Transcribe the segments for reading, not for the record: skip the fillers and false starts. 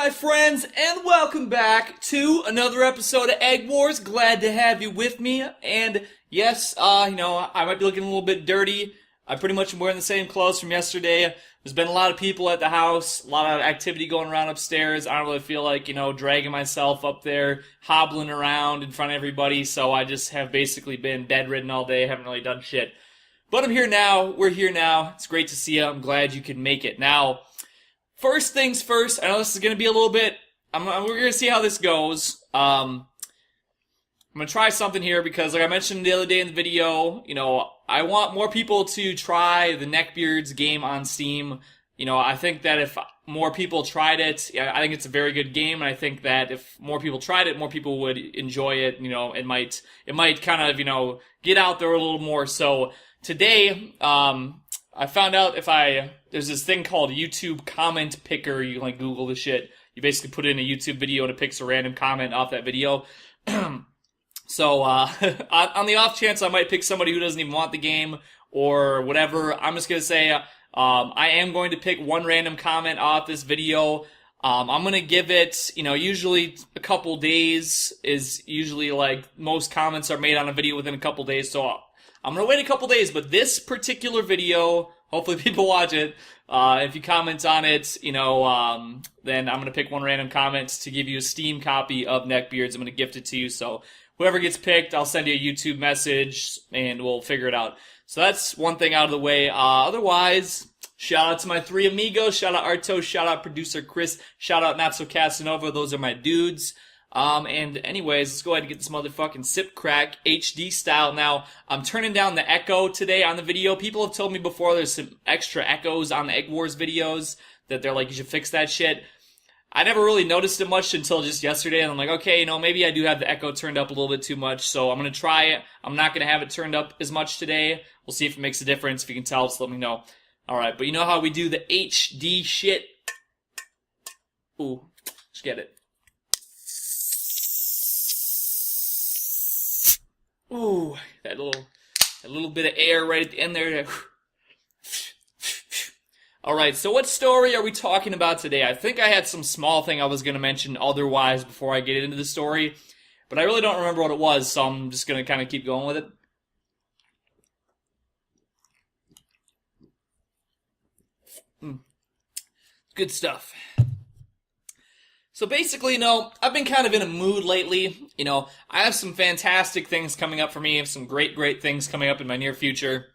my friends, and welcome back to another episode of Egg Wars. Glad to have you with me. And yes, I might be looking a little bit dirty. I pretty much am wearing the same clothes from yesterday. There's been a lot of people at the house, a lot of activity going around upstairs. I don't really feel like, dragging myself up there, hobbling around in front of everybody, so I just have basically been bedridden all day, haven't really done shit. But I'm here now, we're here now, it's great to see you, I'm glad you could make it. Now, first things first, I know this is going to be a little bit, we're going to see how this goes. I'm going to try something here because, like I mentioned the other day in the video, I want more people to try the Neckbeards game on Steam. I think that if more people tried it, I think it's a very good game, and I think that if more people tried it, more people would enjoy it. It might kind of, get out there a little more. So today, I found out there's this thing called YouTube comment picker. You can Google the shit. You basically put in a YouTube video and it picks a random comment off that video. So, on the off chance I might pick somebody who doesn't even want the game or whatever, I'm just gonna say, I am going to pick one random comment off this video. I'm gonna give it, usually a couple days is usually most comments are made on a video within a couple days, so I'm gonna wait a couple days, but this particular video, hopefully people watch it, if you comment on it, then I'm gonna pick one random comment to give you a Steam copy of Neckbeards. I'm gonna gift it to you, so whoever gets picked, I'll send you a YouTube message, and we'll figure it out. So that's one thing out of the way. Otherwise, shout out to my three amigos. Shout out Arto. Shout out producer Chris. Shout out Not So Casanova. Those are my dudes. And anyways, let's go ahead and get this motherfucking sip crack HD style. Now, I'm turning down the echo today on the video. People have told me before there's some extra echoes on the Egg Wars videos that they're like, you should fix that shit. I never really noticed it much until just yesterday, and I'm like, okay, maybe I do have the echo turned up a little bit too much, so I'm going to try it. I'm not going to have it turned up as much today. We'll see if it makes a difference. If you can tell, just let me know. Alright, but you know how we do the HD shit? Ooh, let's get it. Ooh, that little bit of air right at the end there. Alright, so what story are we talking about today? I think I had some small thing I was going to mention otherwise before I get into the story, but I really don't remember what it was, so I'm just going to kind of keep going with it. Good stuff. So basically, I've been kind of in a mood lately. I have some fantastic things coming up for me. I have some great things coming up in my near future.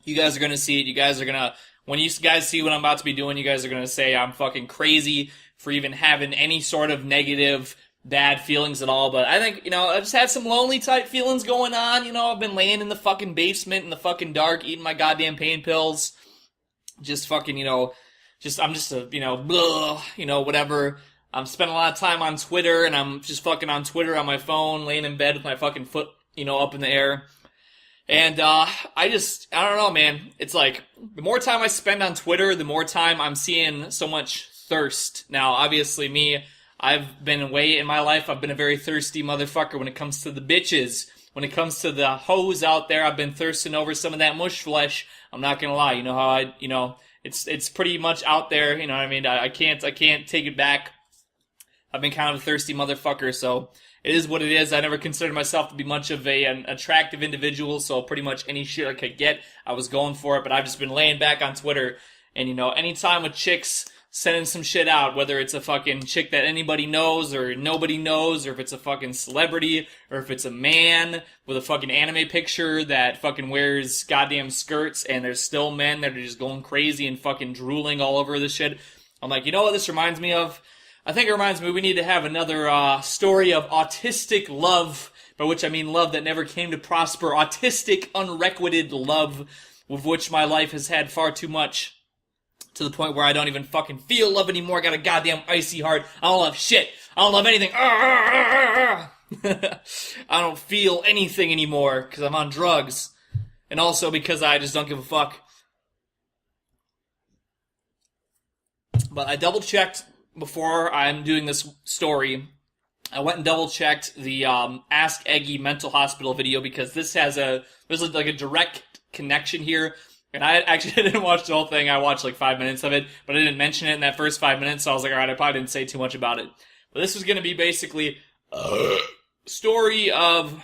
You guys are going to see it. You guys are going to... When you guys see what I'm about to be doing, you guys are going to say I'm fucking crazy for even having any sort of negative, bad feelings at all. But I think, I just had some lonely type feelings going on. I've been laying in the fucking basement in the fucking dark, eating my goddamn pain pills. Just fucking, I'm just a, blah, whatever. I'm spending a lot of time on Twitter, and I'm just fucking on Twitter on my phone, laying in bed with my fucking foot, up in the air. And, I don't know, man. It's like, the more time I spend on Twitter, the more time I'm seeing so much thirst. Now, obviously I've been away in my life, I've been a very thirsty motherfucker when it comes to the bitches. When it comes to the hoes out there, I've been thirsting over some of that mush flesh. I'm not gonna lie, how it's pretty much out there, what I mean? I can't take it back. I've been kind of a thirsty motherfucker, so... It is what it is. I never considered myself to be much of an attractive individual, so pretty much any shit I could get, I was going for it, but I've just been laying back on Twitter, and anytime with chicks sending some shit out, whether it's a fucking chick that anybody knows or nobody knows, or if it's a fucking celebrity, or if it's a man with a fucking anime picture that fucking wears goddamn skirts, and there's still men that are just going crazy and fucking drooling all over this shit, I'm like, you know what this reminds me of? I think it reminds me we need to have another story of autistic love, by which I mean love that never came to prosper. Autistic, unrequited love, with which my life has had far too much, to the point where I don't even fucking feel love anymore. I got a goddamn icy heart. I don't love shit. I don't love anything. I don't feel anything anymore, because I'm on drugs. And also because I just don't give a fuck. But I double-checked before I'm doing this story. I went and double-checked the Ask Eggy Mental Hospital video, because this has there's like a direct connection here And I actually didn't watch the whole thing. I watched like 5 minutes of it, but I didn't mention it in that first 5 minutes, so I was like, alright, I probably didn't say too much about it. But this was going to be basically a story of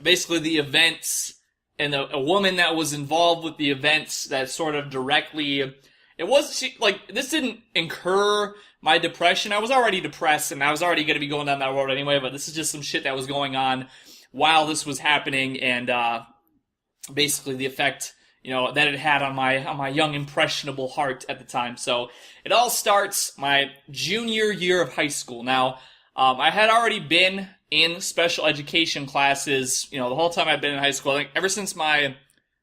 basically the events and a woman that was involved with the events that sort of directly, this didn't incur my depression. I was already depressed and I was already going to be going down that road anyway, but this is just some shit that was going on while this was happening, and basically the effect, that it had on my young impressionable heart at the time. So it all starts my junior year of high school. Now, I had already been in special education classes, the whole time I've been in high school. I think ever since my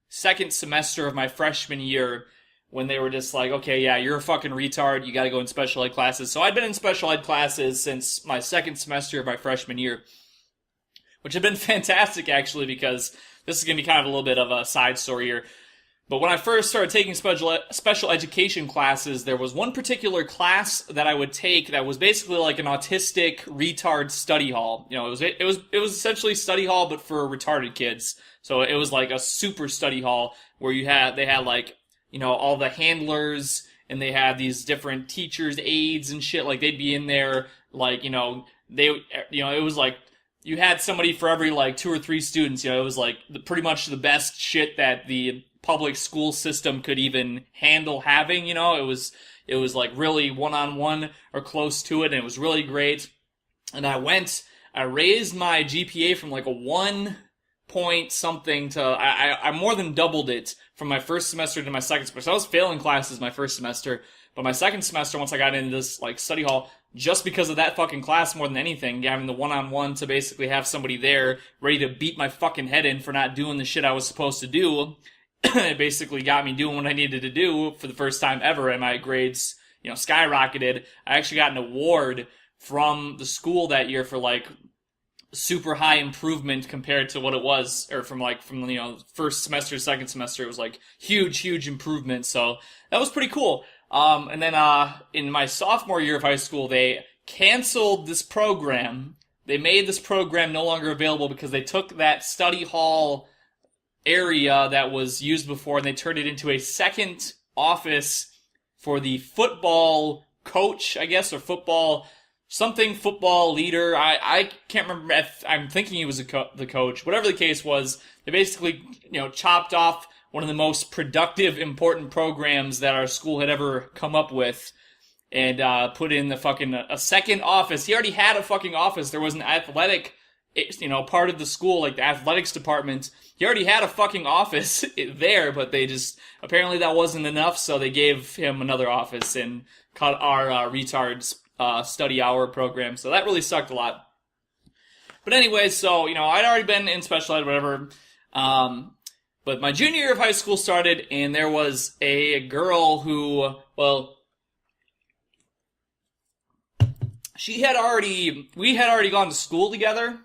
second semester of my freshman year, when they were just like, okay, yeah, you're a fucking retard, you gotta go in special ed classes. So I'd been in special ed classes since my second semester of my freshman year, which had been fantastic, actually, because this is gonna be kind of a little bit of a side story here. But when I first started taking special education classes, there was one particular class that I would take that was basically like an autistic retard study hall. It was essentially study hall, but for retarded kids. So it was like a super study hall where they had like, all the handlers, and they had these different teachers, aides and shit. Like they'd be in there, like, it was like you had somebody for every like 2 or 3 students. It was like pretty much the best shit that the public school system could even handle having. It was like really one-on-one or close to it, and it was really great. And I raised my GPA from like a 1 point something to, I more than doubled it from my first semester to my second semester. So I was failing classes my first semester, but my second semester, once I got into this like study hall, just because of that fucking class more than anything, having the one-on-one to basically have somebody there ready to beat my fucking head in for not doing the shit I was supposed to do, it basically got me doing what I needed to do for the first time ever, and my grades, skyrocketed. I actually got an award from the school that year for like super high improvement compared to what it was, or from first semester, second semester. It was like huge improvement. So that was pretty cool. And then in my sophomore year of high school, they canceled this program. They made this program no longer available because they took that study hall area that was used before and they turned it into a second office for the football coach, I guess, or football leader. I can't remember if I'm thinking he was the coach. Whatever the case was, they basically, chopped off one of the most productive, important programs that our school had ever come up with and put in a second office. He already had a fucking office. There was an athletic, part of the school, like the athletics department. He already had a fucking office there, but they just, apparently that wasn't enough, so they gave him another office and cut our retards study hour program. So that really sucked a lot. But anyway, so, I'd already been in special ed, whatever. But my junior year of high school started, and there was a girl who, we had already gone to school together.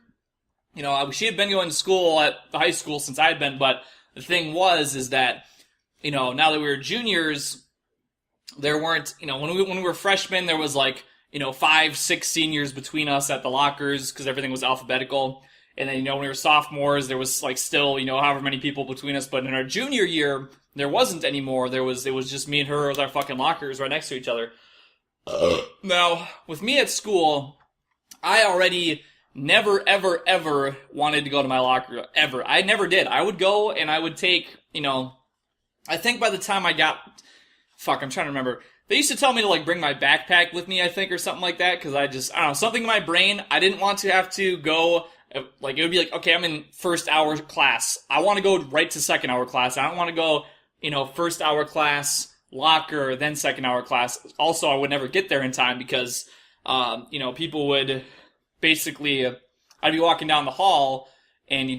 She had been going to school at the high school since I had been, but the thing is that, now that we were juniors, there weren't, when we were freshmen, there was like, 5, 6 seniors between us at the lockers because everything was alphabetical. And then, when we were sophomores, there was like still, however many people between us. But in our junior year, there wasn't anymore. It was just me and her with our fucking lockers right next to each other. Now, with me at school, I already never, ever, ever wanted to go to my locker, ever. I never did. I would go and I would take, I think by the time I got, I'm trying to remember. They used to tell me to like bring my backpack with me, I think, or something like that, because I don't know, something in my brain, I didn't want to have to go, like, it would be like, okay, I'm in first hour class. I want to go right to second hour class. I don't want to go, first hour class, locker, then second hour class. Also, I would never get there in time because, people would basically, I'd be walking down the hall and,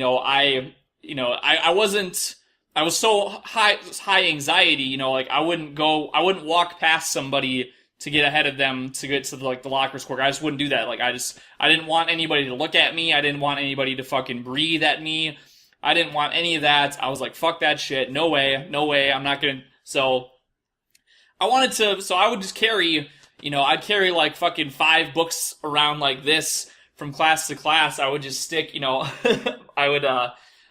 I was so high anxiety, like I wouldn't walk past somebody to get ahead of them to get to the lockers quick. I just wouldn't do that. Like I didn't want anybody to look at me. I didn't want anybody to fucking breathe at me. I didn't want any of that. I was like, fuck that shit. No way. I'm not gonna. So I would just carry, I'd carry like fucking 5 books around like this from class to class. I would just stick,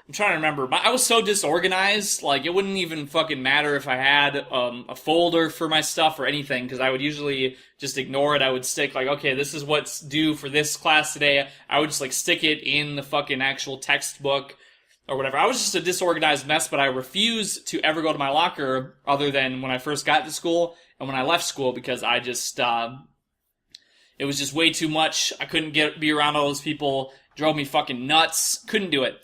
I'm trying to remember. I was so disorganized, like, it wouldn't even fucking matter if I had a folder for my stuff or anything, because I would usually just ignore it. I would stick, like, okay, this is what's due for this class today. I would just, like, stick it in the fucking actual textbook or whatever. I was just a disorganized mess, but I refused to ever go to my locker other than when I first got to school and when I left school, because I just, it was just way too much. I couldn't be around all those people. It drove me fucking nuts. Couldn't do it.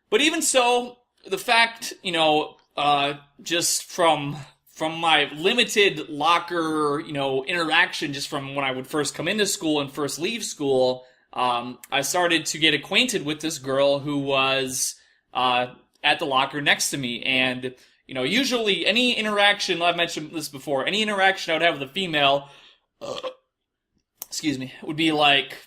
But even so, the fact, just from my limited locker, interaction, just from when I would first come into school and first leave school, I started to get acquainted with this girl who was at the locker next to me. And, usually any interaction, I've mentioned this before, any interaction I would have with a female, would be like,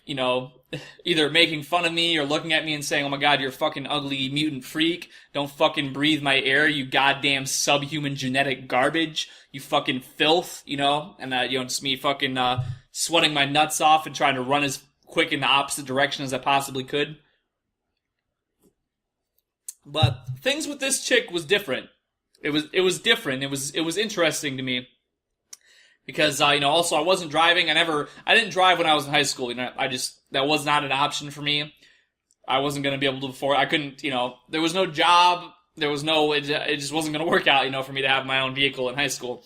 either making fun of me or looking at me and saying, oh my god, you're a fucking ugly mutant freak. Don't fucking breathe my air, you goddamn subhuman genetic garbage. You fucking filth, and just me fucking sweating my nuts off and trying to run as quick in the opposite direction as I possibly could. But things with this chick was different. It was different. It was interesting to me. Because, also I wasn't driving. I didn't drive when I was in high school. That was not an option for me. I wasn't going to be able to afford, I couldn't, there was no job. It just wasn't going to work out, for me to have my own vehicle in high school.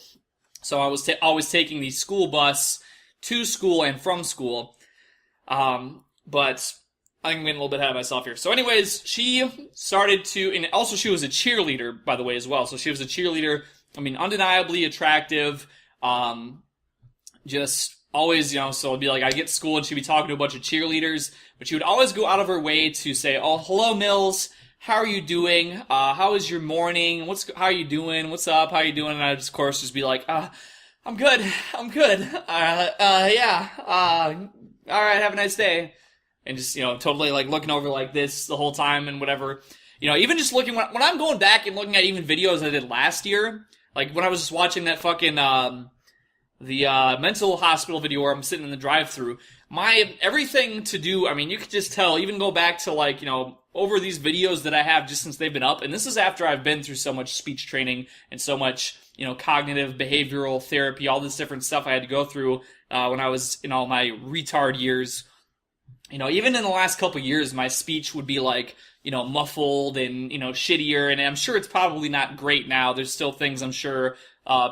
So I was always taking the school bus to school and from school. But I'm getting a little bit ahead of myself here. So anyways, she started to, and also she was a cheerleader, by the way, as well. So she was a cheerleader. Undeniably attractive. Just always, so it'd be like, I'd get to school and she'd be talking to a bunch of cheerleaders, but she would always go out of her way to say, oh, hello, Mills. How are you doing? How is your morning? How are you doing? What's up? How are you doing? And I'd, of course, just be like, I'm good. Yeah. All right. Have a nice day. And just, totally like looking over like this the whole time and whatever. Even just looking, when I'm going back and looking at even videos I did last year, like when I was just watching that fucking, the mental hospital video where I'm sitting in the drive-thru, my everything to do, you could just tell, even go back to like, over these videos that I have just since they've been up, and this is after I've been through so much speech training and so much, cognitive behavioral therapy, all this different stuff I had to go through, when I was in all my retard years. Even in the last couple years, my speech would be like, muffled and, shittier, and I'm sure it's probably not great now. There's still things I'm sure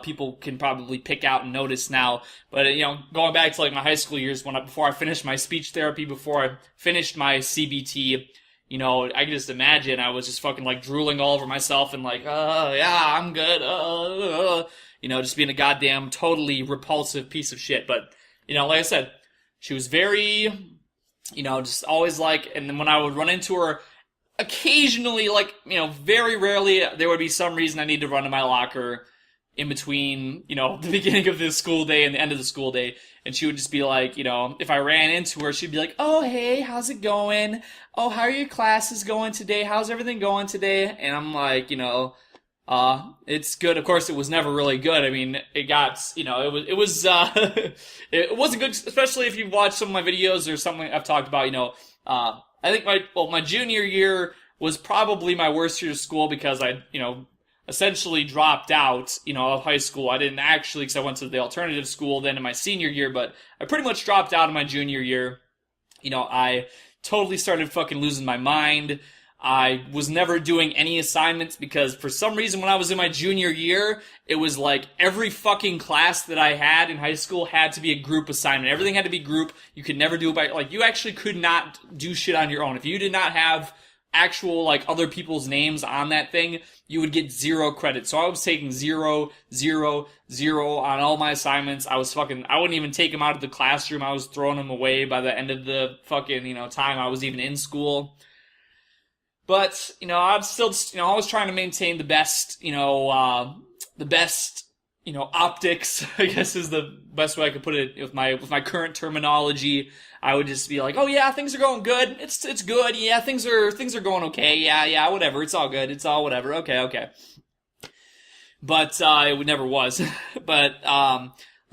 people can probably pick out and notice now. But, going back to like my high school years, before I finished my speech therapy, before I finished my CBT, I can just imagine I was just fucking like drooling all over myself and like, yeah, I'm good, just being a goddamn totally repulsive piece of shit. But, like I said, she was very, just always like, and then when I would run into her, occasionally, like, very rarely, there would be some reason I need to run to my locker in between, the beginning of the school day and the end of the school day. And she would just be like, if I ran into her, she'd be like, oh, hey, how's it going? Oh, how are your classes going today? How's everything going today? And I'm like, it's good. Of course, it was never really good. It got, it wasn't good, especially if you've watched some of my videos or something I've talked about, I think my junior year was probably my worst year of school because I, essentially dropped out, of high school. I didn't actually, because I went to the alternative school then in my senior year, but I pretty much dropped out in my junior year. I totally started fucking losing my mind. I was never doing any assignments because for some reason when I was in my junior year, it was like every fucking class that I had in high school had to be a group assignment. Everything had to be group. You could never do it by, like, you actually could not do shit on your own. If you did not have actual, like, other people's names on that thing, you would get 0 credit. So I was taking 0, 0, 0 on all my assignments. I wouldn't even take them out of the classroom. I was throwing them away by the end of the fucking, time I was even in school. But, I'm still just, always trying to maintain the best, optics, I guess is the best way I could put it with my current terminology. I would just be like, oh yeah, things are going good. It's good. Yeah, things are going okay. Yeah, whatever. It's all good. It's all whatever. Okay. But, it never was. But,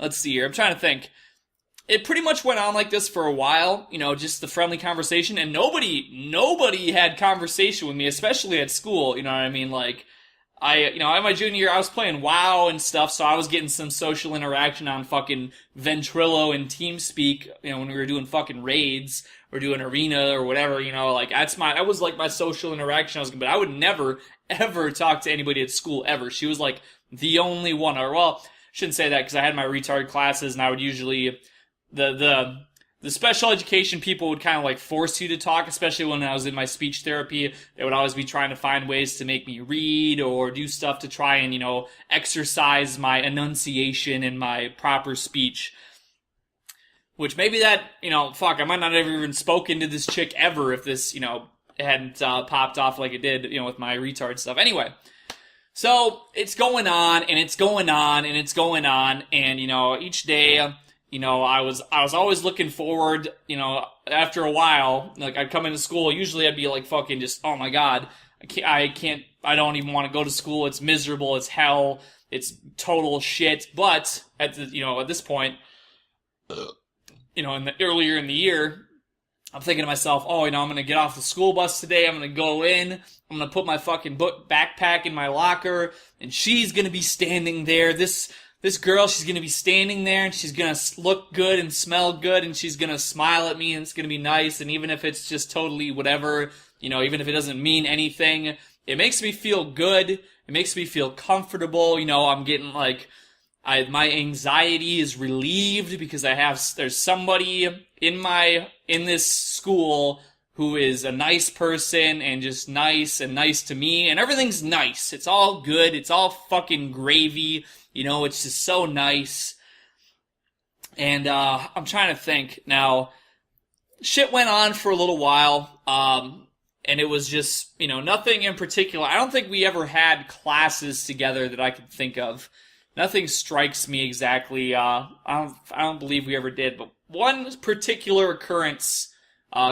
let's see here. I'm trying to think. it pretty much went on like this for a while, just the friendly conversation, and nobody had conversation with me, especially at school, you know what I mean? Like, in my junior year, I was playing WoW and stuff, so I was getting some social interaction on fucking Ventrilo and TeamSpeak, when we were doing fucking raids, or doing arena, or whatever, like, that was like my social interaction but I would never, ever talk to anybody at school, ever. She was like, the only one, or, well, shouldn't say that, because I had my retard classes, and I would usually, the special education people would kind of like force you to talk, especially when I was in my speech therapy. They would always be trying to find ways to make me read or do stuff to try and, exercise my enunciation and my proper speech. Which maybe that, I might not have even spoken to this chick ever if this, hadn't popped off like it did, with my retard stuff. Anyway, so it's going on, and it's going on, and it's going on, and, each day, I was always looking forward, after a while, like, I'd come into school, usually I'd be like fucking just, oh my god, I don't even want to go to school, it's miserable, it's hell, it's total shit, but, at this point, earlier in the year, I'm thinking to myself, I'm gonna get off the school bus today, I'm gonna go in, I'm gonna put my fucking backpack in my locker, and she's gonna be standing there, this girl, she's gonna be standing there, and she's gonna look good and smell good, and she's gonna smile at me, and it's gonna be nice, and even if it's just totally whatever, even if it doesn't mean anything, it makes me feel good, it makes me feel comfortable, I'm getting like, my anxiety is relieved because there's somebody in this school who is a nice person and just nice and nice to me, and everything's nice, it's all good, it's all fucking gravy, it's just so nice. And, I'm trying to think. Now, shit went on for a little while, and it was just, nothing in particular. I don't think we ever had classes together that I could think of. Nothing strikes me exactly. I don't believe we ever did, but one particular occurrence,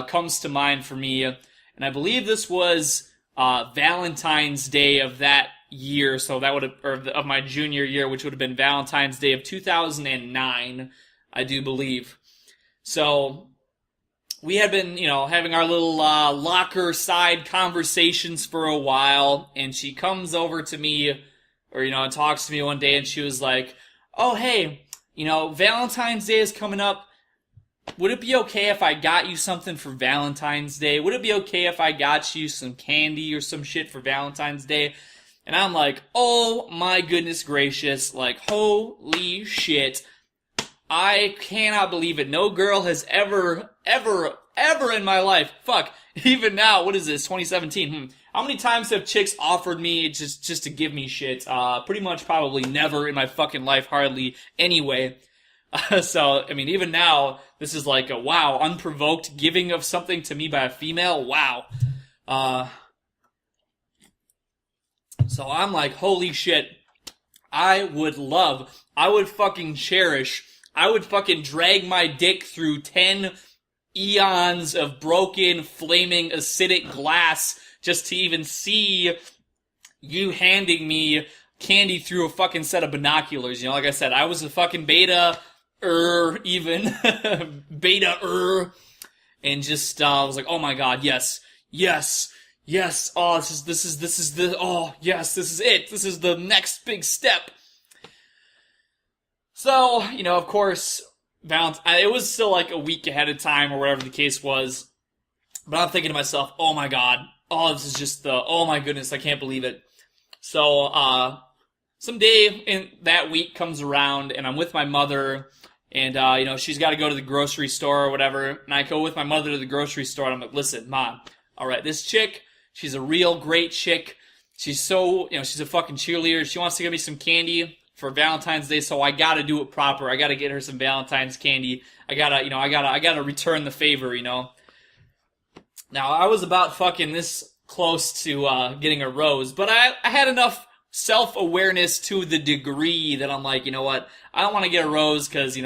comes to mind for me, and I believe this was, Valentine's Day of that year, so that would have, or of my junior year, which would have been Valentine's Day of 2009, I do believe. So, we had been, having our little, locker side conversations for a while, and she comes over to me, or, and talks to me one day, and she was like, oh, hey, Valentine's Day is coming up. Would it be okay if I got you something for Valentine's Day? Would it be okay if I got you some candy or some shit for Valentine's Day? And I'm like, oh my goodness gracious, like, holy shit. I cannot believe it. No girl has ever in my life, fuck, even now, what is this, 2017? How many times have chicks offered me just to give me shit? Pretty much probably never in my fucking life, hardly anyway. So, I mean, even now, this is like a wow, unprovoked giving of something to me by a female, wow. So I'm like, holy shit, I would fucking cherish, I would fucking drag my dick through 10 eons of broken, flaming, acidic glass just to even see you handing me candy through a fucking set of binoculars. Like I said, I was a fucking beta, even, and just, I was like, oh my god, yes, oh, this is it, this is the next big step. So, of course, it was still like a week ahead of time, or whatever the case was, but I'm thinking to myself, oh my god, this is just oh my goodness, I can't believe it. So, some day in that week comes around, and I'm with my mother, and, she's got to go to the grocery store or whatever, and I go with my mother to the grocery store, and I'm like, listen, Mom, alright, this chick, she's a real great chick, she's so, she's a fucking cheerleader, she wants to give me some candy for Valentine's Day, so I gotta do it proper, I gotta get her some Valentine's candy, I gotta return the favor, Now, I was about fucking this close to, getting a rose, but I had enough self-awareness to the degree that I'm like, you know what, I don't want to get a rose, because,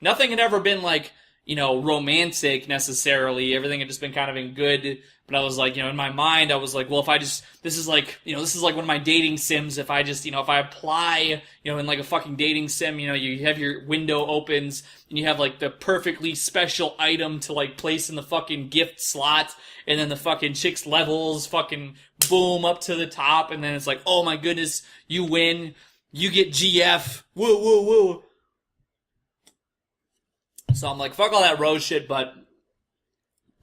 nothing had ever been like, romantic necessarily. Everything had just been kind of been good. But I was like, in my mind, I was like, well, if I just, this is like one of my dating sims. If I just, if I apply, in like a fucking dating sim, you have your window opens and you have like the perfectly special item to like place in the fucking gift slot. And then the fucking chick's levels fucking boom up to the top. And then it's like, oh my goodness, you win. You get GF. Woo, woo, woo. So I'm like, fuck all that rose shit, but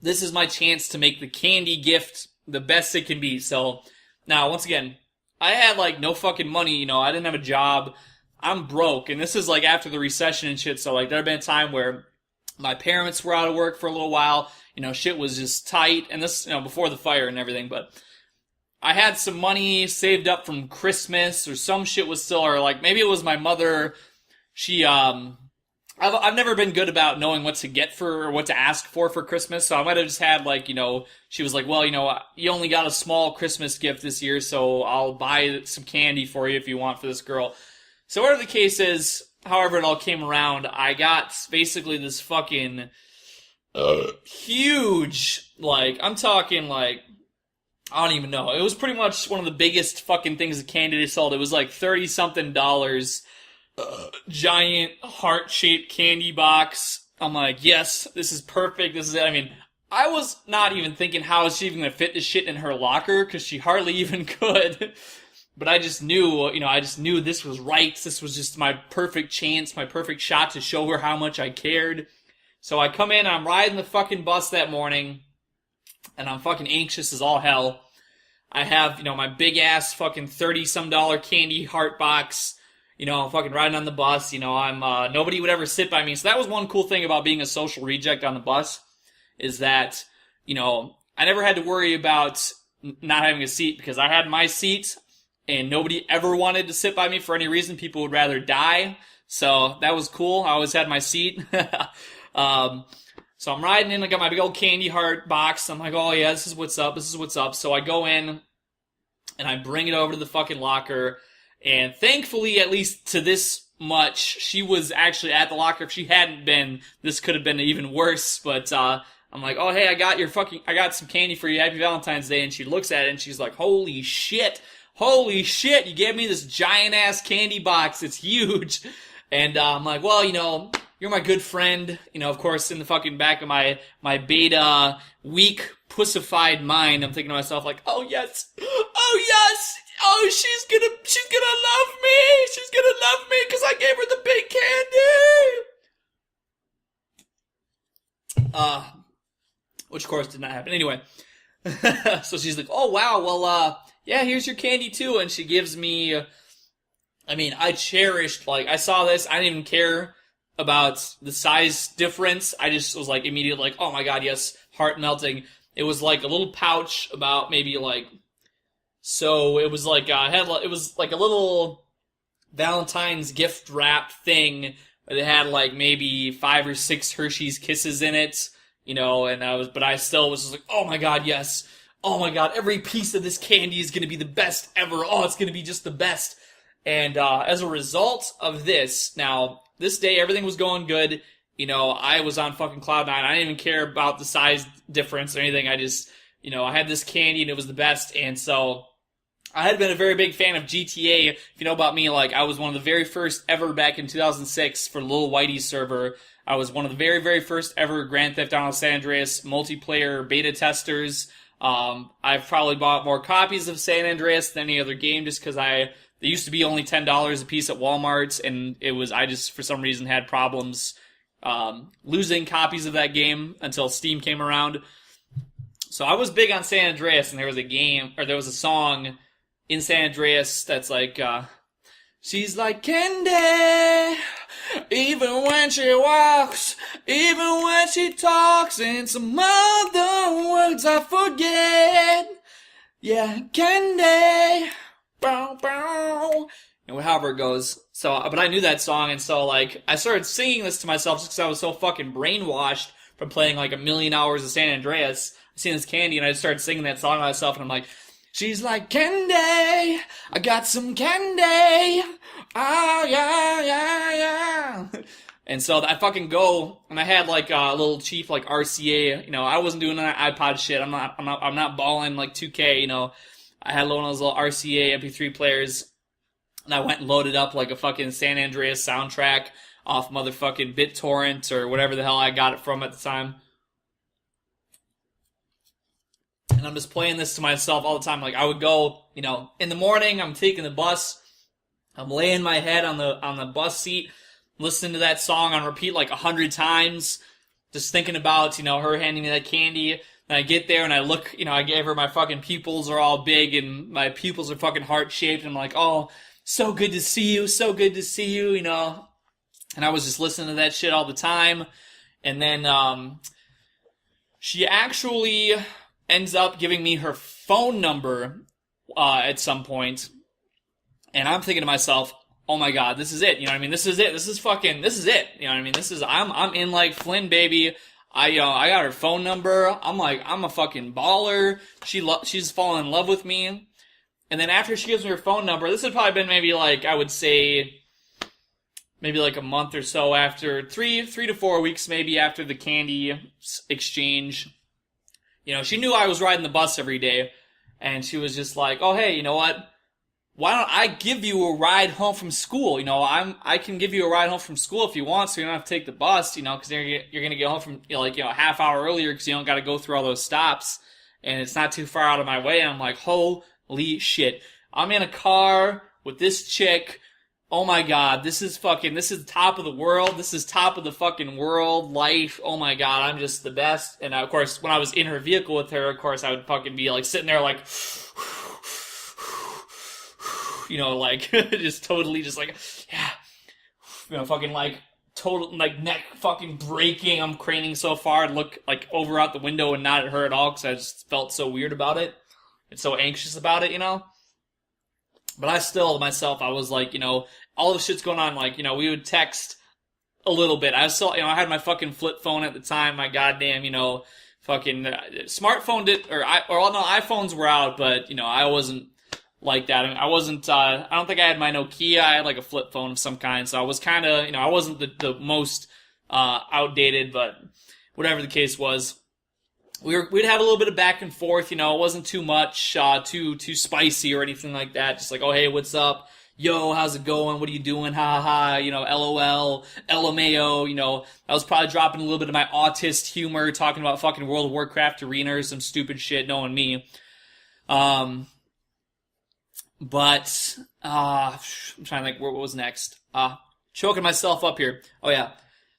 this is my chance to make the candy gift the best it can be. So now, once again, I had like no fucking money, I didn't have a job. I'm broke, and this is like after the recession and shit, so like there had been a time where my parents were out of work for a little while, shit was just tight, and this, before the fire and everything, but I had some money saved up from Christmas, or some shit was still, or like maybe it was my mother, she, I've never been good about knowing what to get for, or what to ask for Christmas, so I might have just had like, she was like, well, you only got a small Christmas gift this year, so I'll buy some candy for you if you want for this girl. So whatever the case is, however it all came around, I got basically this fucking huge, like, I'm talking like, I don't even know. It was pretty much one of the biggest fucking things the candy they sold. It was like $30-something, giant heart-shaped candy box. I'm like, yes, this is perfect. This is it. I mean, I was not even thinking how is she even gonna fit this shit in her locker, because she hardly even could. But I just knew, this was right. This was just my perfect chance, my perfect shot to show her how much I cared. So I come in, I'm riding the fucking bus that morning, and I'm fucking anxious as all hell. I have, my big-ass fucking $30-some candy heart box. I'm fucking riding on the bus. I'm, nobody would ever sit by me. So that was one cool thing about being a social reject on the bus, is that, I never had to worry about not having a seat, because I had my seat, and nobody ever wanted to sit by me for any reason. People would rather die. So that was cool. I always had my seat. So I'm riding in, I got my big old candy heart box. I'm like, oh yeah, this is what's up. So I go in, and I bring it over to the fucking locker. And thankfully, at least to this much, she was actually at the locker. If she hadn't been, this could have been even worse. But I'm like, oh hey, I got some candy for you. Happy Valentine's Day. And she looks at it and she's like, holy shit, you gave me this giant ass candy box. It's huge. And I'm like, well, you're my good friend. Of course, in the fucking back of my beta, weak, pussified mind, I'm thinking to myself like, oh yes, oh, she's gonna love me, because I gave her the big candy. Which of course did not happen. Anyway, so she's like, oh wow, well, yeah, here's your candy too, and she gives me, I cherished, like, I saw this, I didn't even care about the size difference, I just was like, immediately like, oh my god, yes, heart melting. It was like a little pouch about maybe like, so it was like, it was like a little Valentine's gift wrap thing, but it had like maybe 5 or 6 Hershey's Kisses in it, and I still was just like, oh my god, yes. Oh my god, every piece of this candy is gonna be the best ever. Oh, it's gonna be just the best. And, as a result of this, now, this day, everything was going good. I was on fucking cloud nine. I didn't even care about the size difference or anything. I just, I had this candy and it was the best. And so, I had been a very big fan of GTA. If you know about me, like, I was one of the very first ever back in 2006 for Lil Whitey's server. I was one of the very, very first ever Grand Theft Auto San Andreas multiplayer beta testers. I've probably bought more copies of San Andreas than any other game, just because they used to be only $10 a piece at Walmart, and I just, for some reason, had problems losing copies of that game until Steam came around. So I was big on San Andreas, and there was a song in San Andreas that's like, she's like candy, even when she walks, even when she talks, and some other words I forget. Yeah, candy, bow, bow. And however it goes. So, but I knew that song, and so, like, I started singing this to myself just because I was so fucking brainwashed from playing, like, 1,000,000 hours of San Andreas. I seen this candy, and I just started singing that song to myself, and I'm like, she's like candy, I got some candy, oh yeah, yeah, yeah. And so I fucking go, and I had like a little cheap like RCA. I wasn't doing that iPod shit. I'm not balling like 2K. I had one of those little RCA MP3 players, and I went and loaded up like a fucking San Andreas soundtrack off motherfucking BitTorrent or whatever the hell I got it from at the time. And I'm just playing this to myself all the time. Like I would go, in the morning, I'm taking the bus, I'm laying my head on the bus seat, listening to that song on repeat like 100 times, just thinking about, her handing me that candy. And I get there and I look, I gave her my fucking pupils are all big and my pupils are fucking heart-shaped. And I'm like, oh, so good to see you, so good to see you, And I was just listening to that shit all the time. And then she actually ends up giving me her phone number at some point. And I'm thinking to myself, oh my god, this is it. You know what I mean? This is it. This is it. You know what I mean? I'm in like Flynn, baby. I got her phone number. I'm like, I'm a fucking baller. She's fallen in love with me. And then after she gives me her phone number, this had probably been maybe like, I would say, maybe like a month or so after, 3 to 4 weeks maybe after the candy exchange. She knew I was riding the bus every day. And she was just like, oh hey, you know what? Why don't I give you a ride home from school? I can give you a ride home from school if you want, so you don't have to take the bus, because you're gonna get home from, a half hour earlier because you don't gotta go through all those stops, and it's not too far out of my way. And I'm like, holy shit. I'm in a car with this chick. Oh my god, this is the top of the world. This is top of the fucking world life. Oh my god, I'm just the best. And of course, when I was in her vehicle with her, of course, I would fucking be like sitting there like, like, just totally just like, yeah, fucking like, total, like, neck fucking breaking. I'm craning so far and look, like, over out the window and not at her at all because I just felt so weird about it and so anxious about it, But I still, myself, I was like, all this shit's going on, like, we would text a little bit. I still, I had my fucking flip phone at the time, my goddamn, fucking smartphone iPhones were out, but, I wasn't like that. I mean, I wasn't, I don't think I had my Nokia. I had like a flip phone of some kind, so I was kind of, I wasn't the most outdated, but whatever the case was, we'd have a little bit of back and forth. It wasn't too much, too spicy or anything like that. Just like, oh hey, what's up? Yo, how's it going? What are you doing? Ha ha, LOL, LMAO, I was probably dropping a little bit of my autist humor, talking about fucking World of Warcraft arena or some stupid shit, knowing me. But, I'm trying to think, what was next? Choking myself up here. Oh yeah.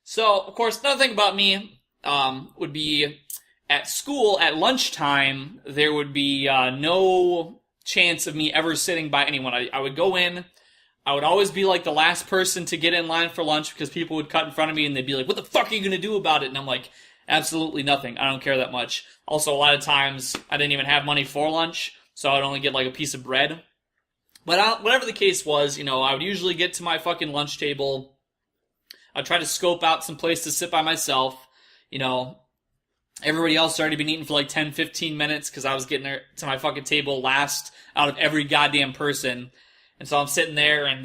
So, of course, another thing about me, would be, at school, at lunchtime, there would be, no chance of me ever sitting by anyone. I would go in, I would always be like the last person to get in line for lunch because people would cut in front of me and they'd be like, what the fuck are you gonna do about it? And I'm like, absolutely nothing. I don't care that much. Also, a lot of times, I didn't even have money for lunch, so I'd only get like a piece of bread. But whatever the case was, I would usually get to my fucking lunch table. I'd try to scope out some place to sit by myself. Everybody else had already been eating for like 10, 15 minutes because I was getting there to my fucking table last out of every goddamn person. And so I'm sitting there and,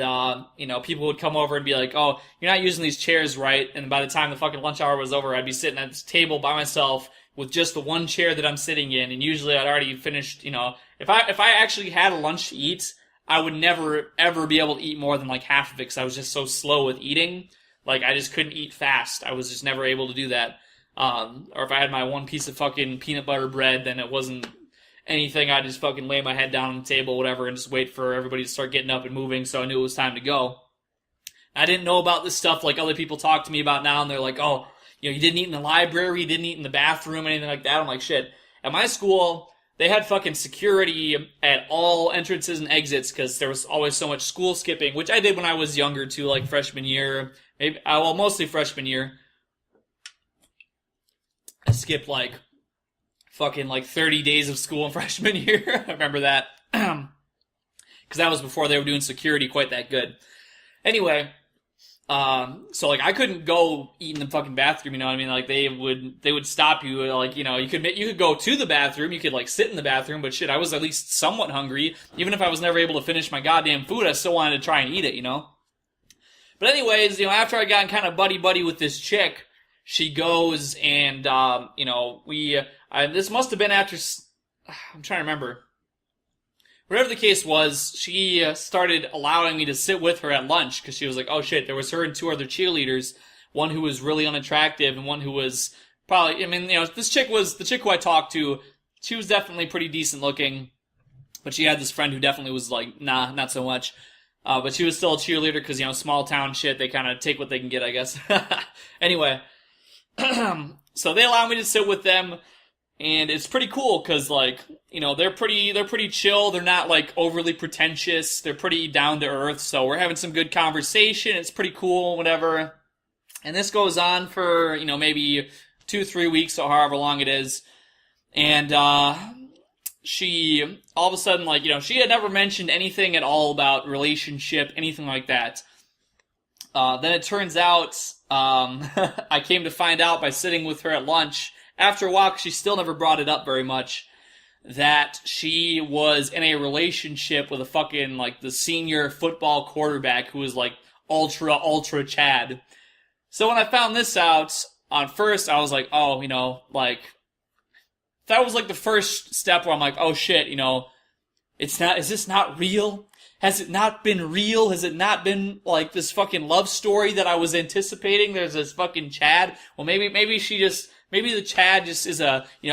people would come over and be like, oh, you're not using these chairs right. And by the time the fucking lunch hour was over, I'd be sitting at this table by myself with just the one chair that I'm sitting in. And usually I'd already finished, if I actually had a lunch to eat, I would never, ever be able to eat more than like half of it because I was just so slow with eating. Like, I just couldn't eat fast. I was just never able to do that. Or if I had my one piece of fucking peanut butter bread, then it wasn't anything. I'd just fucking lay my head down on the table, whatever, and just wait for everybody to start getting up and moving so I knew it was time to go. I didn't know about this stuff like other people talk to me about now, and they're like, oh, you didn't eat in the library, you didn't eat in the bathroom, anything like that. I'm like, shit. At my school, they had fucking security at all entrances and exits because there was always so much school skipping, which I did when I was younger too, like freshman year, maybe, mostly freshman year. I skipped like fucking like 30 days of school in freshman year. I remember that. Because that was before they were doing security quite that good. Anyway, so like I couldn't go eat in the fucking bathroom, you know what I mean? Like they would stop you, like, you could go to the bathroom, you could like sit in the bathroom, but shit, I was at least somewhat hungry. Even if I was never able to finish my goddamn food, I still wanted to try and eat it, But anyways, after I got kind of buddy-buddy with this chick, she goes and, this must have been after, I'm trying to remember. Whatever the case was, she started allowing me to sit with her at lunch, because she was like, oh shit, there was her and 2 other cheerleaders, one who was really unattractive, and one who was probably, the chick who I talked to, she was definitely pretty decent looking, but she had this friend who definitely was like, nah, not so much. But she was still a cheerleader because, small town shit, they kind of take what they can get, I guess. Anyway, so they allow me to sit with them, and it's pretty cool because, like, they're pretty chill. They're not, like, overly pretentious. They're pretty down to earth, so we're having some good conversation. It's pretty cool, whatever. And this goes on for, maybe 2-3 weeks or however long it is. And, she, all of a sudden, like, she had never mentioned anything at all about relationship, anything like that. Then it turns out, I came to find out by sitting with her at lunch, after a while, she still never brought it up very much, that she was in a relationship with a fucking, like, the senior football quarterback who was, like, ultra Chad. So when I found this out, on first, I was like, oh, like, that was like the first step where I'm like, oh shit, is this not real? Has it not been real? Has it not been like this fucking love story that I was anticipating? There's this fucking Chad. Well, maybe the Chad just is a, he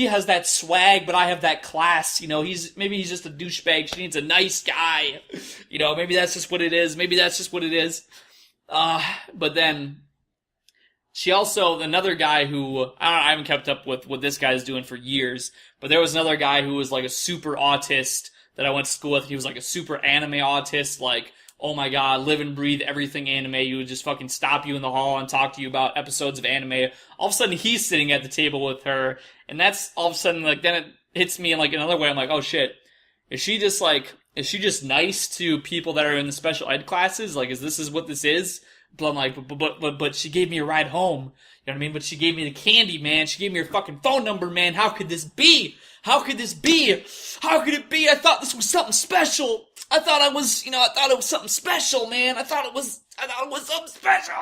has that swag, but I have that class, maybe he's just a douchebag. She needs a nice guy. Maybe that's just what it is. But then, she also, another guy who, I haven't kept up with what this guy's doing for years, but there was another guy who was like a super autist that I went to school with. He was like a super anime autist, like, oh my god, live and breathe everything anime. He would just fucking stop you in the hall and talk to you about episodes of anime. All of a sudden, he's sitting at the table with her, and that's all of a sudden, like, then it hits me in like another way. I'm like, oh shit, is she just nice to people that are in the special ed classes? Like, is this what this is? But I'm like, but she gave me a ride home. You know what I mean? But she gave me the candy, man. She gave me her fucking phone number, man. How could this be? How could it be? I thought this was something special. I thought it was something special, man. I thought it was something special.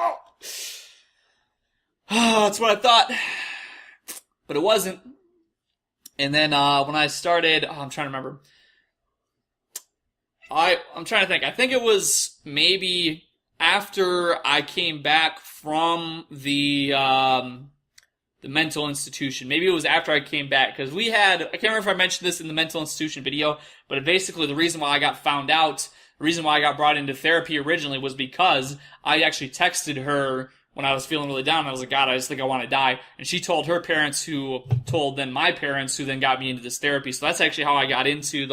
That's what I thought. But it wasn't. And then, when I started, I'm trying to remember. I'm trying to think. I think it was maybe after I came back from the mental institution. Maybe it was after I came back, because I can't remember if I mentioned this in the mental institution video, but basically the reason why I got found out, the reason why I got brought into therapy originally was because I actually texted her when I was feeling really down. I was like, God, I just think I want to die. And she told her parents, who told then my parents, who then got me into this therapy. So that's actually how I got into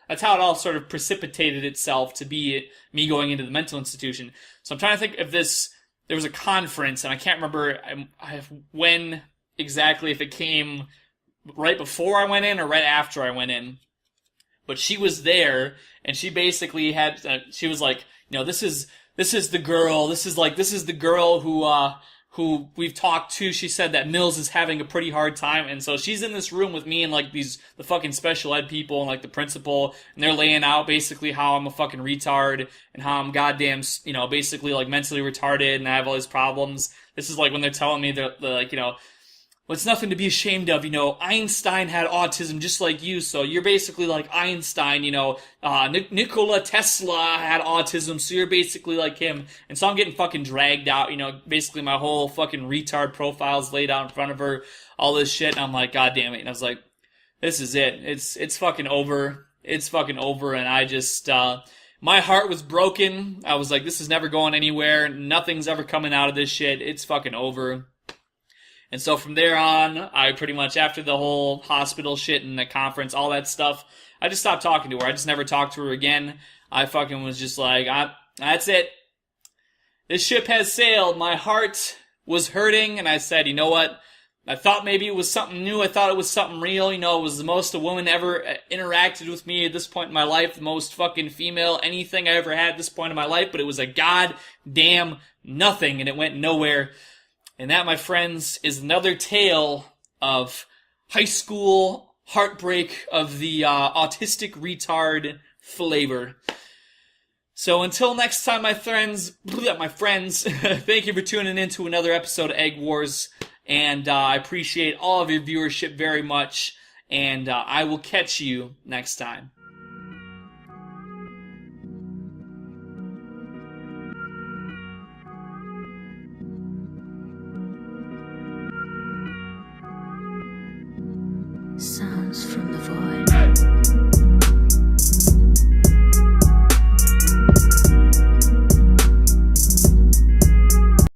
that's how it all sort of precipitated itself to be me going into the mental institution. So I'm trying to think if there was a conference, and I can't remember when exactly, if it came right before I went in or right after I went in. But she was there, and she basically she was like, this is the girl. This is the girl who we've talked to. She said that Mills is having a pretty hard time, and so she's in this room with me and like the fucking special ed people and like the principal, and they're laying out basically how I'm a fucking retard and how I'm goddamn, basically like mentally retarded and I have all these problems. This is like when they're telling me they're like, well, it's nothing to be ashamed of, Einstein had autism just like you, so you're basically like Einstein, Nikola Tesla had autism, so you're basically like him. And so I'm getting fucking dragged out, basically my whole fucking retard profile's laid out in front of her, all this shit, and I'm like, God damn it. And I was like, this is it. It's fucking over. It's fucking over, and I just, my heart was broken. I was like, this is never going anywhere. Nothing's ever coming out of this shit. It's fucking over. And so from there on, I pretty much, after the whole hospital shit and the conference, all that stuff, I just stopped talking to her. I just never talked to her again. I fucking was just like, that's it. This ship has sailed. My heart was hurting, and I said, you know what? I thought maybe it was something new. I thought it was something real. It was the most a woman ever interacted with me at this point in my life, the most fucking female anything I ever had at this point in my life, but it was a goddamn nothing, and it went nowhere. And that, my friends, is another tale of high school heartbreak of the autistic retard flavor. So until next time, my friends, thank you for tuning in to another episode of Egg Wars, and I appreciate all of your viewership very much, and I will catch you next time. Sounds from the void.